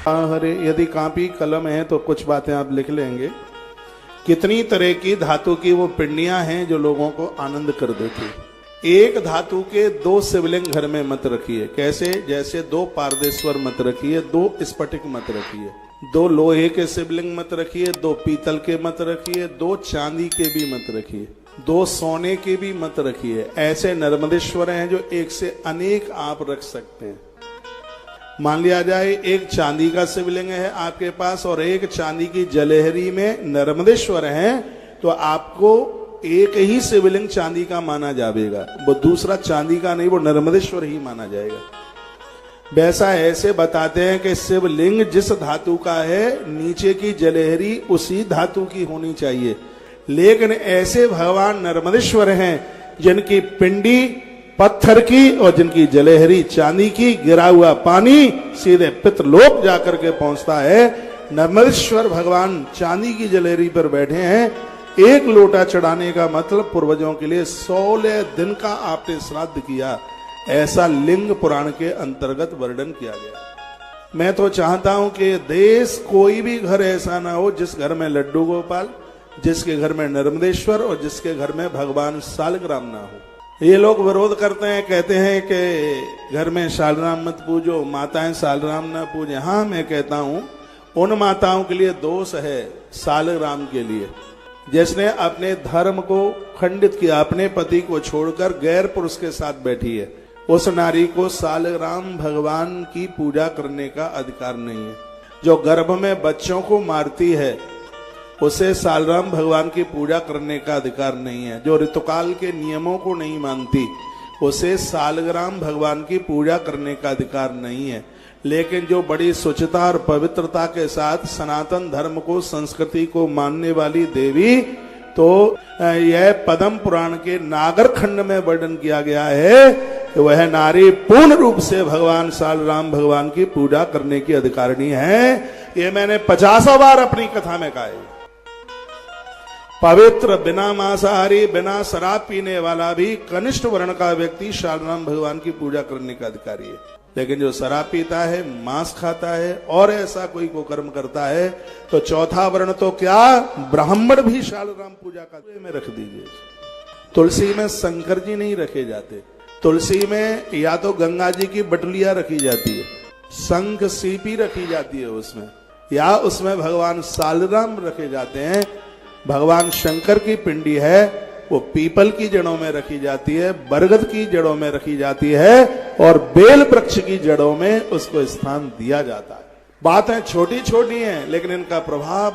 हरे यदि कापी कलम है तो कुछ बातें आप लिख लेंगे। कितनी तरह की धातु की वो पिंडियां हैं जो लोगों को आनंद कर देती। एक धातु के दो शिवलिंग घर में मत रखिए। कैसे? जैसे दो पारदेश्वर मत रखिए, दो स्फटिक मत रखिए, दो लोहे के शिवलिंग मत रखिए, दो पीतल के मत रखिए, दो चांदी के भी मत रखिए, दो सोने के भी मत रखिए। ऐसे नर्मदेश्वर हैं जो एक से अनेक आप रख सकते हैं। मान लिया जाए एक चांदी का शिवलिंग है आपके पास और एक चांदी की जलेहरी में नर्मदेश्वर है, तो आपको एक ही शिवलिंग चांदी का माना जाएगा, वो दूसरा चांदी का नहीं, वो नर्मदेश्वर ही माना जाएगा। वैसा ऐसे बताते हैं कि शिवलिंग जिस धातु का है नीचे की जलेहरी उसी धातु की होनी चाहिए। लेकिन ऐसे भगवान नर्मदेश्वर हैं जिनकी पिंडी पत्थर की और जिनकी जलेहरी चांदी की, गिरा हुआ पानी सीधे पितृलोक जाकर के पहुंचता है। नर्मदेश्वर भगवान चांदी की जलेहरी पर बैठे हैं। एक लोटा चढ़ाने का मतलब पूर्वजों के लिए 16 दिन का आपने श्राद्ध किया, ऐसा लिंग पुराण के अंतर्गत वर्णन किया गया। मैं तो चाहता हूं कि देश कोई भी घर ऐसा ना हो जिस घर में लड्डू गोपाल, जिसके घर में नर्मदेश्वर और जिसके घर में भगवान सालग्राम ना हो। ये लोग विरोध करते हैं, कहते हैं कि घर में सालग्राम मत पूजो, माताएं सालग्राम ना पूजे। हाँ, मैं कहता हूं उन माताओं के लिए दोष है सालग्राम के लिए जिसने अपने धर्म को खंडित किया, अपने पति को छोड़कर गैर पुरुष के साथ बैठी है। उस नारी को सालग्राम भगवान की पूजा करने का अधिकार नहीं है। जो गर्भ में बच्चों को मारती है उसे सालग्राम भगवान की पूजा करने का अधिकार नहीं है। जो ऋतुकाल के नियमों को नहीं मानती उसे सालग्राम भगवान की पूजा करने का अधिकार नहीं है। लेकिन जो बड़ी स्वच्छता और पवित्रता के साथ सनातन धर्म को, संस्कृति को मानने वाली देवी, तो यह पद्म पुराण के नागर खंड में वर्णन किया गया है कि वह नारी पूर्ण रूप से भगवान सालग्राम भगवान की पूजा करने की अधिकारिणी है। ये मैंने 50 बार अपनी कथा में कहा है। पवित्र, बिना मांसाहारी, बिना शराब पीने वाला भी कनिष्ठ वर्ण का व्यक्ति सालग्राम भगवान की पूजा करने का अधिकारी है। लेकिन जो शराब पीता है, मांस खाता है और ऐसा कोई को कर्म करता है, तो चौथा वर्ण तो क्या, ब्राह्मण भी सालग्राम पूजा का में रख दीजिए। तुलसी में शंकर जी नहीं रखे जाते। तुलसी में या तो गंगा जी की बटलियां रखी जाती है, शंख सीपी रखी जाती है उसमें, या उसमें भगवान सालग्राम रखे जाते हैं। भगवान शंकर की पिंडी है वो पीपल की जड़ों में रखी जाती है, बरगद की जड़ों में रखी जाती है और बेल वृक्ष की जड़ों में उसको स्थान दिया जाता है। बातें छोटी छोटी हैं लेकिन इनका प्रभाव